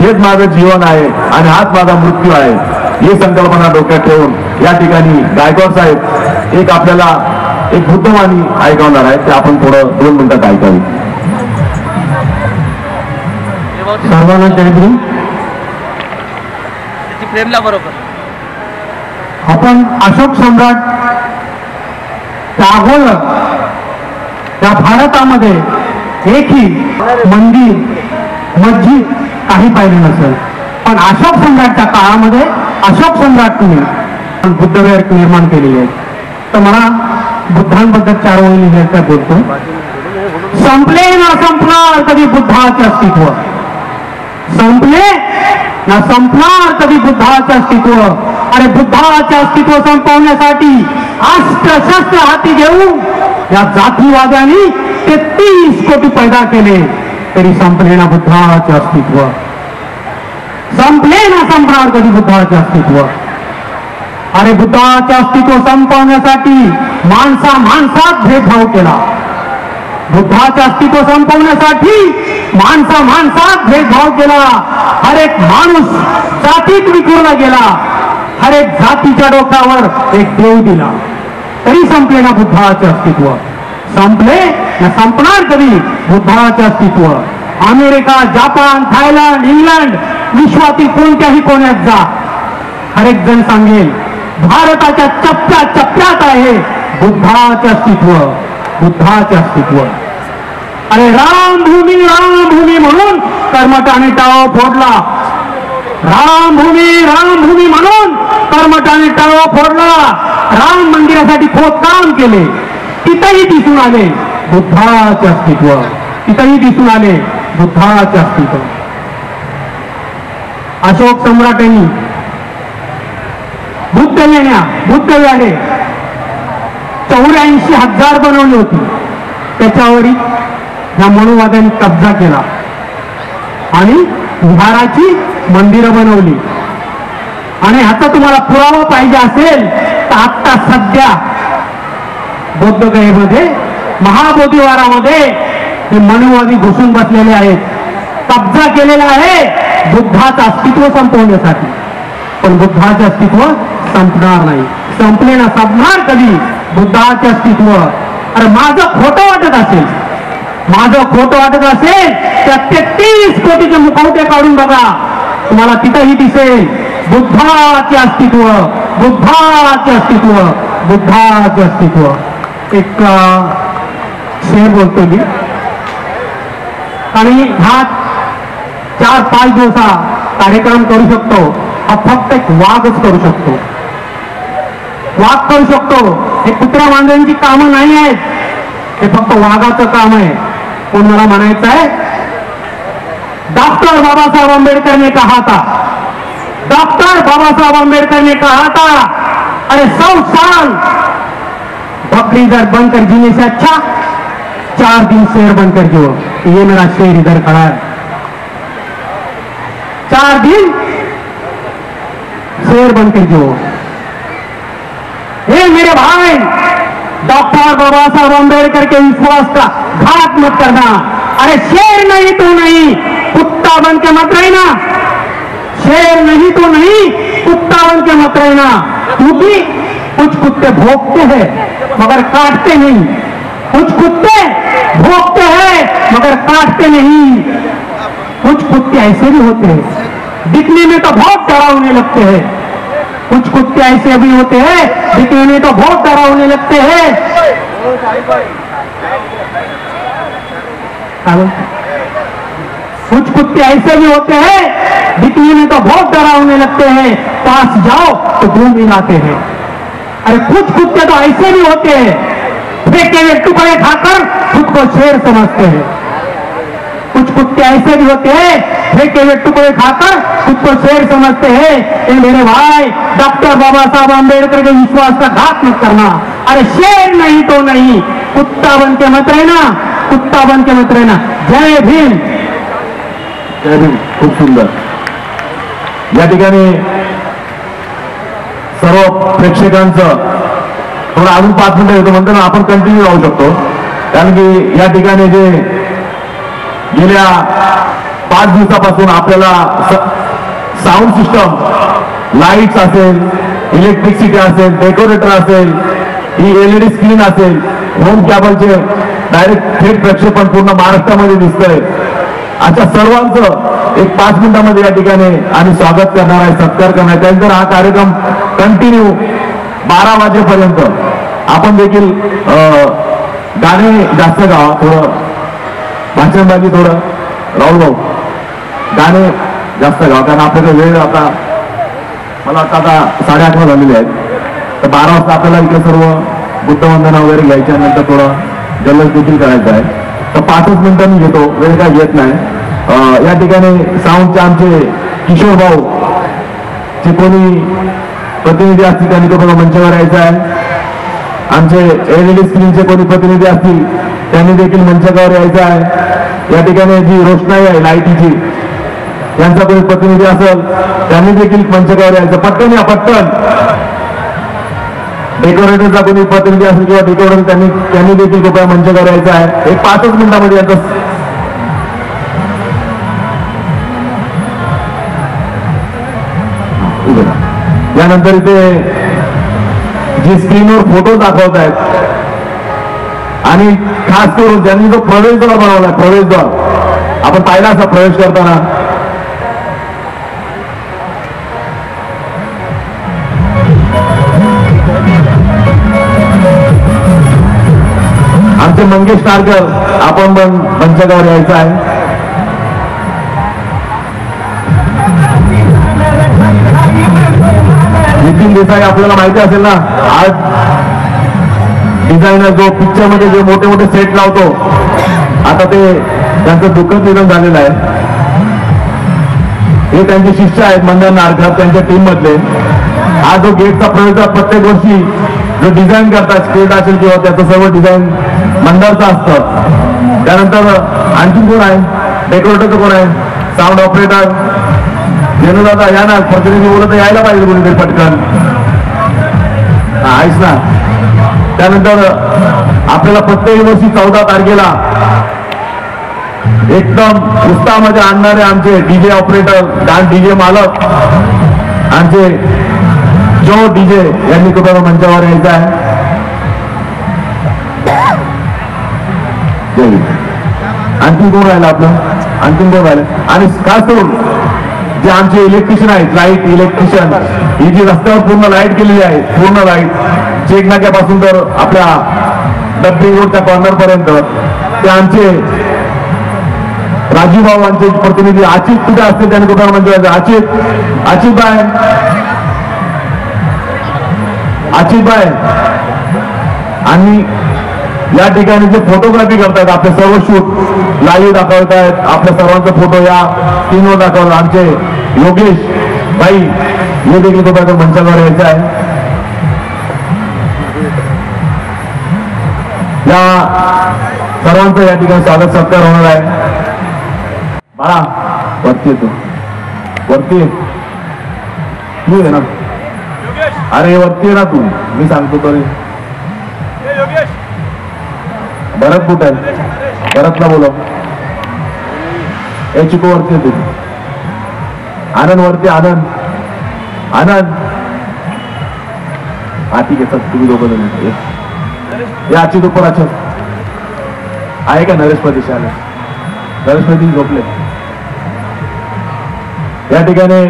हेच माझं जीवन आहे आणि हाच माझा मृत्यू आहे, ही संकल्पना डोक्यात ठेवून या ठिकाणी गायकवाड साहेब एक आपल्याला एक बुद्धवाणी ऐकवणार आहे, ते आपण थोडं 2 मिनिटात ऐकावी. सर्वांना जयभीम. प्रेमला बरोबर आपण अशोक सम्राट टागोर या भारतामध्ये एकही मंदिर, मस्जिद काही पाहिलं नसेल, पण अशोक सम्राटच्या काळामध्ये अशोक सम्राटने बुद्धविहार निर्माण केलेले आहेत. तर मला बुद्धांबद्दल 4 ओळी लिहायचा बोलतो. संपले ना संपणार कधी बुद्धाचे अस्तित्व, संपले ना संपणार कधी बुद्धाचे अस्तित्व. अरे बुद्धाचे अस्तित्व संपवण्यासाठी अस्त्र-शस्त्र हाती घेऊन या जातीवाद्यांनी 33 कोटी पैदा केले, तरी संपले ना बुद्धाचे अस्तित्व, संपले ना संपणार कधी बुद्धाचे अस्तित्व. अरे बुद्धाचे अस्तित्व संपवण्यासाठी माणसात भेदभाव केला. बुद्धाचे अस्तित्व संपवण्यासाठी माणसात भेदभाव केला. हर एक माणूस जातीत विखुरला गेला. हर एक जातीच्या डोक्यावर एक देव दिला. तरी संपले ना बुद्धाचे अस्तित्व. संपले ना संपणार कधी बुद्धाचे अस्तित्व. अमेरिका, जपान, थायलंड, इंग्लंड, विश्वातील कोणत्याही कोण्यात जा, हर एक जण सांगेल भारताच्या चप्प्यात आहे बुद्धाचे अस्तित्व. बुद्धाचे अस्तित्व. अरे रामभूमी म्हणून कर्मठाने टाळा फोडला. रामभूमी म्हणून कर्मठाने टाळा फोडला. राम मंदिरासाठी खोदकाम केले. तिथेही दिसून आले बुद्धाचे अस्तित्व. तिथेही दिसून आले बुद्धाचे अस्तित्व. अशोक सम्राटांनी बुद्ध झाले 84,000 बनवली होती. त्याच्यावरही ह्या मनुवाद्यांनी कब्जा केला आणि विहाराची मंदिरं बनवली. आणि ह्याचा तुम्हाला पुरावा पाहिजे असेल तर आता सध्या बौद्धगयेमध्ये महाबोधिवारामध्ये हे मनुवादी घुसून बसलेले आहेत. कब्जा केलेला आहे बुद्धाचं अस्तित्व संपवण्यासाठी. पण बुद्धाचे अस्तित्व संपणार नाही. संपले ना संपणार कधी बुद्धाचे अस्तित्व. अरे माझं खोटं वाटत असेल त्या 33 कोटीचे मुखवटे काढून बघा, तुम्हाला तिथंही दिसेल बुद्धाचे अस्तित्व. एक शेर बोलतो मी. आणि हा 4-5 दिवसा कार्यक्रम करू शकतो. हा फक्त एक वाघच करू शकतो. हे कुत्रा मांजरांची कामं नाही आहेत. हे फक्त वाघाचं काम आहे. पण मला म्हणायचं आहे डॉक्टर बाबासाहेब आंबेडकर ने कहा था अरे 100 साल बकरी इधर बनकर जीने से अच्छा 4 दिन शेर बनकर जियो. ये मेरा शेर इधर खड़ा है. 4 दिन शेर बनकर जियो. हे मेरे भाई, डॉक्टर बाबा साहब आंबेडकर के विश्वास का घात मत करना. अरे शेर नहीं तो नहीं, कुत्ता बन के मत रहना. शेर नहीं तो नहीं, कुत्ता बन के मत रहना. क्योंकि कुछ कुत्ते भोंकते हैं मगर काटते नहीं. कुछ कुत्ते भोंकते हैं मगर काटते नहीं. कुछ कुत्ते ऐसे भी होते हैं दिखने में तो बहुत डरावने लगते हैं. कुछ कुत्ते ऐसे भी होते हैं दिखने में तो बहुत डरावने लगते हैं. कुछ कुत्ते ऐसे भी होते हैं दिखने में तो बहुत डरावने लगते हैं. पास जाओ तो धूम मिलाते हैं. अरे कुछ कुत्ते तो ऐसे भी होते हैं फेंके हुए टुकड़े खाकर खुद को शेर समझते हैं. कुछ कुत्ते ऐसे भी होते हैं फेंके हुए टुकड़े खाकर खुद को शेर समझते हैं. ये मेरे भाई, डॉक्टर बाबा साहब आंबेडकर के विश्वास का घात मत करना. अरे शेर नहीं तो नहीं, कुत्ता बन के मत रहना. जय भीम. खूप सुंदर. या ठिकाणी सर्व प्रेक्षकांचं थोडं अजून 5 मिनिटं येतो म्हणतो ना, आपण कंटिन्यू राहू शकतो. कारण की या ठिकाणी जे गेल्या 5 दिवसापासून आपल्याला साऊंड सिस्टम, लाईट्स असेल, इलेक्ट्रिसिटी असेल, डेकोरेटर असेल, ही LED स्क्रीन असेल, होम कॅबलचे डायरेक्ट थेट प्रक्षेपण पूर्ण महाराष्ट्रामध्ये दिसतंय. अशा सर्वांचं एक 5 मिनिटांमध्ये या ठिकाणी आम्ही स्वागत करणार आहे, सत्कार करणार आहे. त्यानंतर हा कार्यक्रम कंटिन्यू 12 वाजेपर्यंत. आपण देखील गाणे जास्त गावा, थोडं भाषणबाजी, थोडं राहुल भाऊ गाणे जास्त गावा. कारण आपल्याकडे वेळ आता मला वाटतं आता 8:30 झालेले आहेत. तर 12 वाजता आपल्याला इकडे सर्व बुद्धवंदना वगैरे घ्यायच्या, नंतर थोडं जल्लोष देखील करायचा आहे. तर 5 मिनिटांनी घेतो, वेळ काय घेत नाही. या ठिकाणी साऊंडचे आमचे किशोर भाऊ जे कोणी प्रतिनिधी असतील त्यांनी तो बघा मंचावर यायचा आहे. आमचे LED स्क्रीनचे कोणी प्रतिनिधी असतील त्यांनी देखील मंचावर यायचं आहे. या ठिकाणी जी रोषणाई आहे लाईटीची, यांचा कोणी प्रतिनिधी असेल त्यांनी देखील मंचावर यायचं. पटकन या, पटकन डेकोरेटरचा कोणी प्रतिनिधी असेल किंवा डेकोरेटर त्यांनी देखील कृपया मंचावर यायचं आहे. एक 5 मिनिटांमध्ये यांचं यानंतर इथे जे स्क्रीनवर फोटो दाखवत आहेत आणि खास करून ज्यांनी जो प्रवेशद्वार बनवलाय, प्रवेशद्वार आपण पाहिला असा प्रवेश करताना आमचे मंगेश नारकर आपण पण मंचावर यायचं आहे. नितीन देसाई आपल्याला माहिती असेल ना, आज डिझायनर जो पिक्चर मध्ये जे मोठे मोठे सेट लावतो, आता ते त्यांचं दुःखद निधन झालेलं आहे. हे त्यांचे शिष्य आहेत मंडन नारकर, त्यांच्या टीम मधले. हा जो गेटचा प्रवेश प्रत्येक वर्षी जो डिझाईन करतात, स्क्रीन असेल किंवा त्याचं सर्व डिझाईन मंडळचं असतं. त्यानंतर आणखी कोण आहे, डेकोरेटरचं कोण आहे, साऊंड ऑपरेटर जेनू दादा या ना, प्रतिनिधी बोलत यायला पाहिजे कोणीतरी पटकन. आहेच ना. त्यानंतर आपल्याला प्रत्येक वर्षी 14 तारखेला एकदम उत्साहामध्ये आणणारे आमचे डीजे ऑपरेटर, डान्स डीजे मालक, आमचे जो डीजे यांनी तुम्हाला मंचावर यायचं आहे. आणखी कोण राहिलं आपलं, आणखीन कोण राहिलं. आणि खास करून जे आमचे इलेक्ट्रिशियन आहेत, लाईट इलेक्ट्रिशियन, ही जी रस्त्यावर पूर्ण लाईट केलेली आहे, पूर्ण लाईट चेक नाक्यापासून तर आपल्या डब्बी रोडच्या कॉर्नर पर्यंत, ते आमचे राजू भाऊ आमचे प्रतिनिधी आचित कुठे असते त्यांनी कुठं म्हणजे आचित बाय आणि या ठिकाणी जे फोटोग्राफी करतात, आपले सर्व शूट लाईव्ह दाखवत आहेत, आपल्या सर्वांचे फोटो या स्क्रीनवर दाखवतात. आमचे योगेश भाई हे देखील कुठं मंचावर यायचं आहे. या सर्वांचं या ठिकाणी स्वागत सत्कार होणार आहे. बाळा वरती येतो, वरती तू आहे ना, अरे वरती आहे ना तू, मी सांगतो तरी. भरत कुठे आहे, भरतला बोलव. हे चिको वरती येते, आनंद वरती, आनंद हा ठीक आहे सर, तुम्ही दोघं जण या आचित उपर आहे का. नरेशपती शाला, नरेशपती झोपले. या ठिकाणी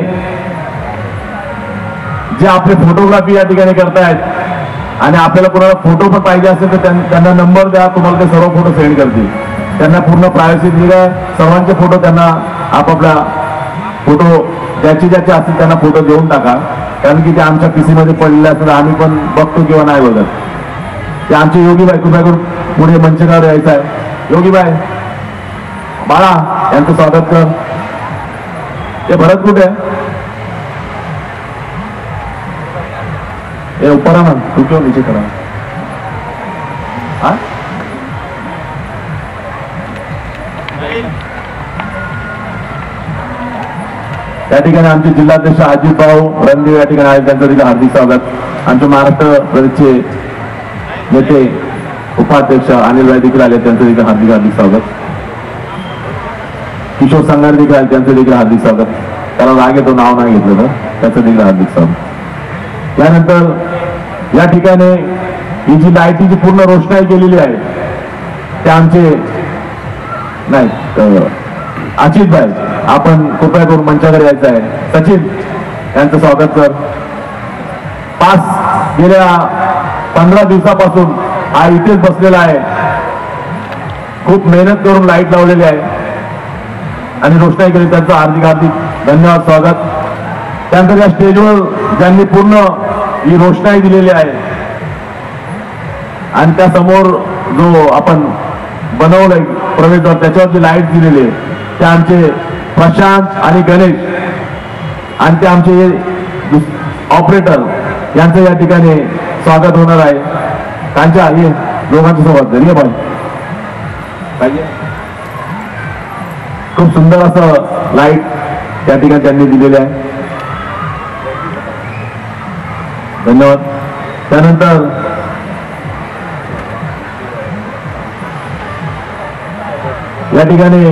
जे आपले फोटोग्राफी या ठिकाणी करतायत आणि आपल्याला कोणाला फोटो पण पाहिजे असेल तर त्यांना नंबर द्या, तुम्हाला ते सर्व फोटो सेंड करतील. त्यांना पूर्ण प्रायव्हसी दिली आहे, सर्वांचे फोटो त्यांना आपापल्या फोटो ज्याचे असतील त्यांना फोटो देऊन टाका. कारण की ते आमच्या पीसी मध्ये पडलेले असतात, आम्ही पण बघतो किंवा नाही बघत. ते आमचे योगीबाई कृपया करून पुढे मंचकावर यायचं आहे. योगीबाई बाळा यांचं स्वागत कर. ते भरत कुठे आहे, ये ऊपर आना, तू क्यों नीचे खड़ा. हाँ या ठिकाणी आमचे जिल्हाध्यक्ष अजित भाऊ रणदेव या ठिकाणी आहेत, त्यांचं देखील हार्दिक स्वागत. आमचे महाराष्ट्र प्रदेशचे नेते उपाध्यक्ष अनिलभाई देखील आले, त्यांचं देखील हार्दिक स्वागत. किशोर संघार देखील आले, त्यांचं देखील हार्दिक स्वागत. त्याला राग येतो नाव नाही घेतलं तर त्याचं देखील हार्दिक स्वागत. त्यानंतर या ठिकाणी ही जी लाईटीची पूर्ण रोषणाई केलेली आहे ते आमचे नाही अचित भाई, आपण कृपया करून मंचावर यायचं आहे. सचिन यांचं स्वागत कर. गेल्या 15 दिवसापासून हा इथेच बसलेला आहे, खूप मेहनत करून लाईट लावलेली आहे आणि रोषणाई केली, त्यांचं हार्दिक धन्यवाद स्वागत. त्यानंतर या स्टेजवर ज्यांनी पूर्ण ही रोषणाई दिलेली आहे आणि त्या समोर जो आपण बनवलंय प्रवेशद्वार त्याच्यावर जी लाईट दिलेली आहे ते आमचे प्रशांत आणि गणेश आणि ते आमचे ऑपरेटर यांचं या ठिकाणी स्वागत होणार आहे. त्यांच्या हे दोघांचं स्वागत करूया पाहिजे. खूप सुंदर असं लाईट त्या ठिकाणी त्यांनी दिलेले आहे. धन्यवाद. त्यानंतर या ठिकाणी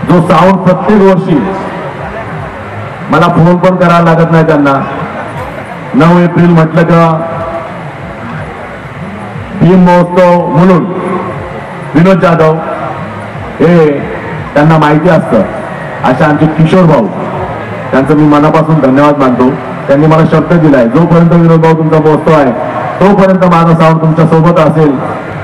जो साऊंड प्रत्येक वर्षी मला फोन पण करायला लागत नाही त्यांना, 9 एप्रिल म्हटलं का भीम महोत्सव म्हणून विनोद जाधव हे त्यांना माहिती असतं. अशा आमचे किशोर भाऊ, त्यांचं मी मनापासून धन्यवाद मानतो. त्यांनी मला शब्द दिलाय, जोपर्यंत विनोद भाऊ तुमचा महोत्सव आहे तोपर्यंत माझा साऊंड तुमच्या सोबत असेल.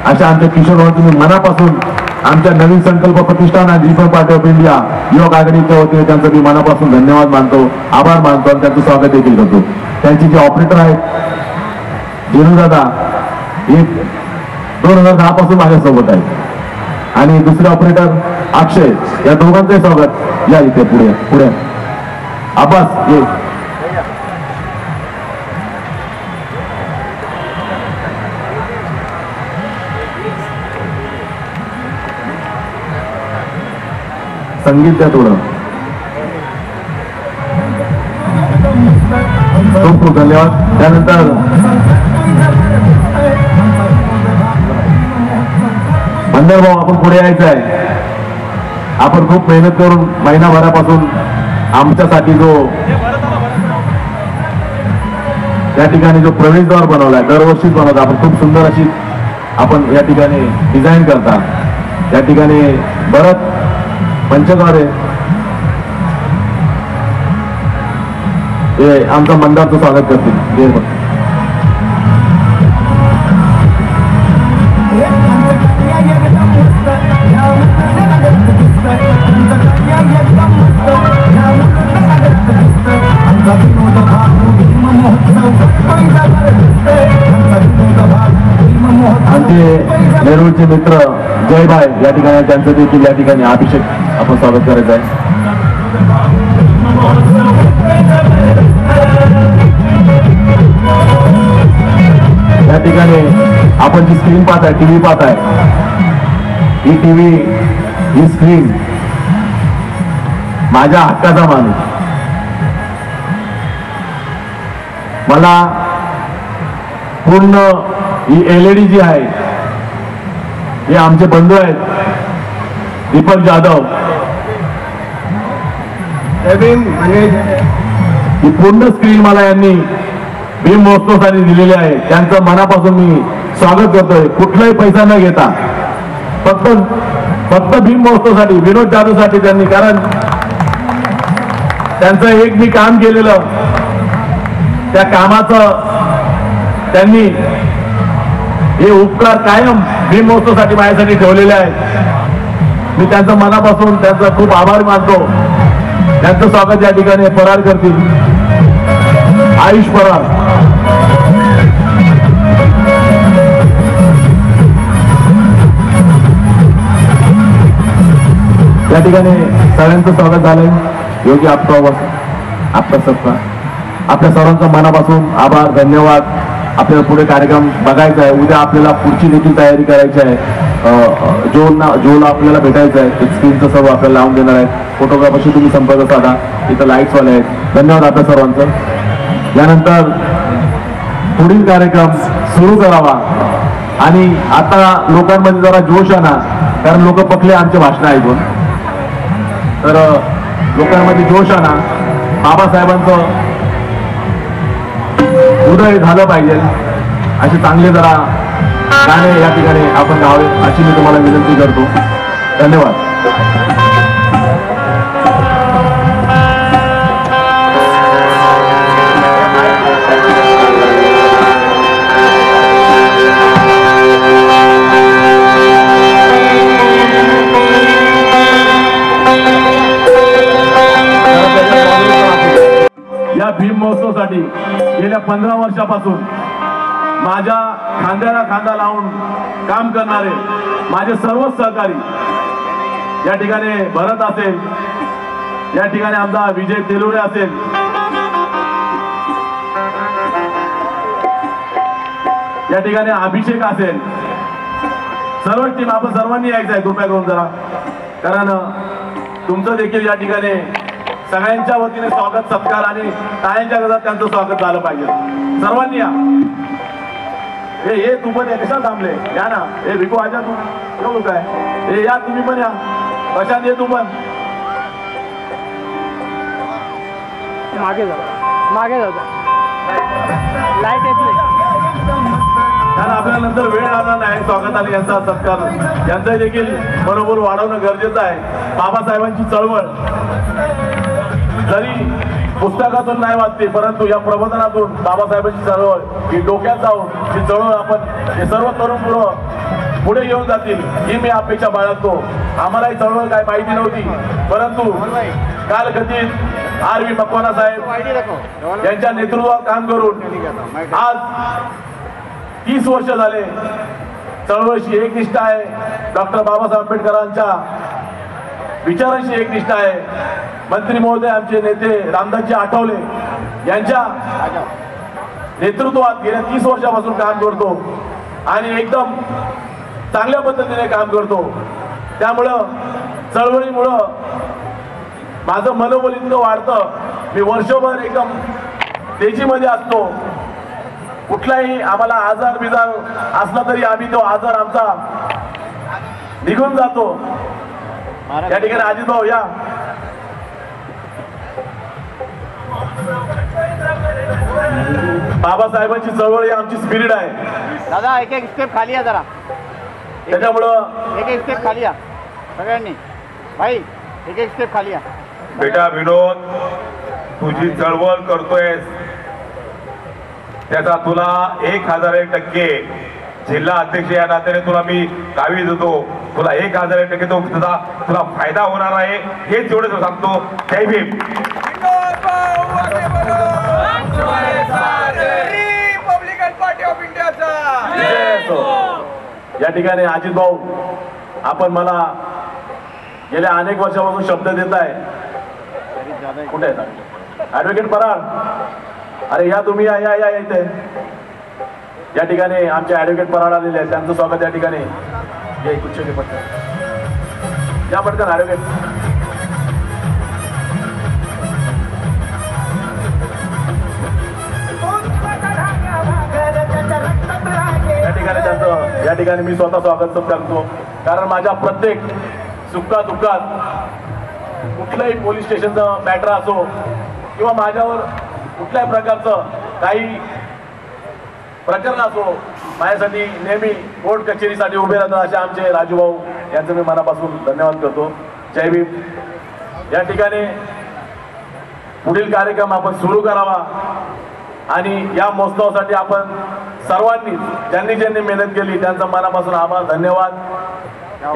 अशा आमच्या किशोर भाऊ तुम्ही मनापासून आमच्या नवीन संकल्प प्रतिष्ठान आणि रिपब्लिक पार्टी ऑफ इंडिया युवक आघाडीच्या वतीने त्यांचं मी मनापासून धन्यवाद मानतो, आभार मानतो आणि त्यांचं स्वागत देखील करतो. त्यांचे जे ऑपरेटर आहेत जेनू दादा, हे 2010 पासून माझ्यासोबत आहेत आणि दुसरे ऑपरेटर अक्षय, या दोघांचंही स्वागत. या इथे पुढे पुढे आबास ये. संगीत द्या थोडं. खूप खूप धन्यवाद. त्यानंतर मंदार भाऊ, आपण पुढे यायचं आहे. आपण खूप मेहनत करून महिनाभरापासून आमच्यासाठी जो या ठिकाणी जो प्रवेशद्वार बनवलाय, दरवर्षीच बनवता आपण, खूप सुंदर अशी आपण या ठिकाणी डिझाईन करता. या ठिकाणी भरत पंचद्वारे हे आमचं मंदारचं स्वागत करतील. आमचे नेरूळचे मित्र जयभाई या ठिकाणी, त्यांचं देखील या ठिकाणी अभिषेक आपण स्वागत करायचं आहे. या ठिकाणी आपण जी स्क्रीन पाहताय, टीव्ही पाहताय, ही टीव्ही, ही स्क्रीन माझ्या हक्काचा माणूस. मला पूर्ण ही एलईडी जी आहे, हे आमचे बंधू आहेत दीपक जाधव, ही पूर्ण स्क्रीन मला यांनी भीम महोत्सवासाठी दिलेली आहे. त्यांचं मनापासून मी स्वागत करतोय, कुठलाही पैसा न घेता, फक्त भीम महोत्सवासाठी, विनोद जाधवसाठी त्यांनी. कारण त्यांचं एक मी काम केलेलं, त्या कामाचं त्यांनी हे उपकार कायम भीम महोत्सवासाठी माझ्यासाठी ठेवलेले आहेत. मी त्यांचं मनापासून त्यांचं खूप आभार मानतो. त्यांचं स्वागत या ठिकाणी फरार करतील आयुष परार. या ठिकाणी सगळ्यांचं स्वागत झालंय. योगी आपका सबका, आपल्या सर्वांचं मनापासून आभार, धन्यवाद. आपल्याला पुढे कार्यक्रम बघायचा आहे. उद्या आपल्याला पुढची देखील तयारी करायची आहे. जोला आपल्याला भेटायचं आहे. स्क्रीनचं सर्व आपल्याला लावून देणार आहे. फोटोग्राफरशी तुम्ही संपर्क साधा. इथं लाईट्सवाले आहेत. धन्यवाद आपल्या सर्वांचं. यानंतर पुढील कार्यक्रम सुरू करावा आणि आता लोकांमध्ये जरा जोश आणा, कारण लोक पकले आमचे भाषण ऐकून. तर लोकांमध्ये जोश आणा. बाबासाहेबांचं उदय झालं पाहिजे असे चांगले जरा गाणे या ठिकाणी आपण गावे, अशी मी तुम्हाला विनंती करतो. धन्यवाद. या भीम महोत्सवासाठी गेल्या 15 वर्षापासून माझ्या खांद्याला खांदा लावून काम करणारे माझे सर्वच सहकारी, या ठिकाणी भरत असेल, या ठिकाणी आमचा विजय तेलुरे असेल, या ठिकाणी अभिषेक असेल, सर्व टीम, आपण सर्वांनी यायचं आहे कृपया करून जरा, कारण तुमचं देखील या ठिकाणी सगळ्यांच्या वतीने स्वागत, सत्कार आणि टाळ्यांच्या गजरात त्यांचं स्वागत झालं पाहिजे. सर्वांनी या. हे तू पण या, कशाला थांबले? या ना. हे भिकू आजा तू येऊ काय? हे या तुम्ही पण या. कशात ये तू पण. मागे जाऊ लाईट येत नाही. कारण आपल्या नंतर वेळ राहणार नाही स्वागताला यांचा सत्कार यांचा देखील मनोबल वाढवणं गरजेचं आहे. बाबासाहेबांची चळवळ जरी पुस्तकातून नाही वाचते परंतु या प्रबोधनातून बाबासाहेबांची चळवळ ही डोक्यात जाऊन ही चळवळ आपण हे सर्व तरुण पुढे घेऊन जातील ही मी अपेक्षा बाळगतो. आम्हाला ही चळवळ काय माहिती नव्हती परंतु काल कथित आर.व्ही. मकवाना साहेब यांच्या नेतृत्वात काम करून आज 30 वर्ष झाले चळवळीशी एक निष्ठा आहे. डॉक्टर बाबासाहेब आंबेडकरांच्या विचारांशी एक निष्ठा आहे. मंत्री महोदय आमचे नेते रामदासजी आठवले यांच्या नेतृत्वात गेल्या 30 वर्षापासून काम करतो आणि एकदम चांगल्या पद्धतीने काम करतो. त्यामुळं चळवळीमुळं माझं मनोबल इतकं वाढतं. मी वर्षभर एकदम तेजीमध्ये असतो. कुठलाही आम्हाला आजार बिजार असला तरी आम्ही तो आजार आमचा निघून जातो. या ठिकाणी अजित भाऊ या. बाबासाहेबांची चळवळ ही आमची स्पिरिट आहे. दादा एक एक स्टेप खाली या जरा. त्याच्यामुळं एक एक स्टेप खाली या सगळ्यांनी. भाई एक एक स्टेप खाली या. बेटा विनोद, तुझी चळवळ करतोयस त्याचा तुला 1001% जिल्हा अध्यक्ष या नात्याने तुला मी गावी देतो. तुला 1001% तो तुला फायदा होणार आहे हेच एवढं सांगतो. जय भीम. रिपब्लिकन पार्टी ऑफ इंडियाचा या ठिकाणी अजित भाऊ आपण मला गेल्या अनेक वर्षापासून शब्द देत आहे. कुठे आहेत ऍडव्होकेट पराड? अरे या तुम्ही या या या इथे. या ठिकाणी आमचे ऍडव्होकेट पराड आलेले आहेत त्यांचं स्वागत या ठिकाणी. या पटकन ऍडव्होकेट. या ठिकाणी मी स्वतः स्वागत करतो कारण माझ्या प्रत्येक सुखा दुःखात कुठल्याही पोलीस स्टेशनचं मॅटर असो किंवा माझ्यावर कुठल्याही प्रकारचं काही प्रकरण असो माझ्यासाठी नेहमी कोर्ट कचेरीसाठी उभे राहतात असे आमचे राजूभाऊ यांचं मी मनापासून धन्यवाद करतो. जय भीम. या ठिकाणी पुढील कार्यक्रम आपण सुरू करावा आणि या महोत्सवासाठी आपण सर्वांनी ज्यांनी ज्यांनी मेहनत केली त्यांचा मनापासून आभार धन्यवाद.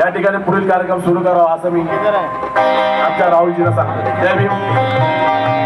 या ठिकाणी पुढील कार्यक्रम सुरू करावा असं मी आमच्या राहुलजीला सांगतो. जय भीम.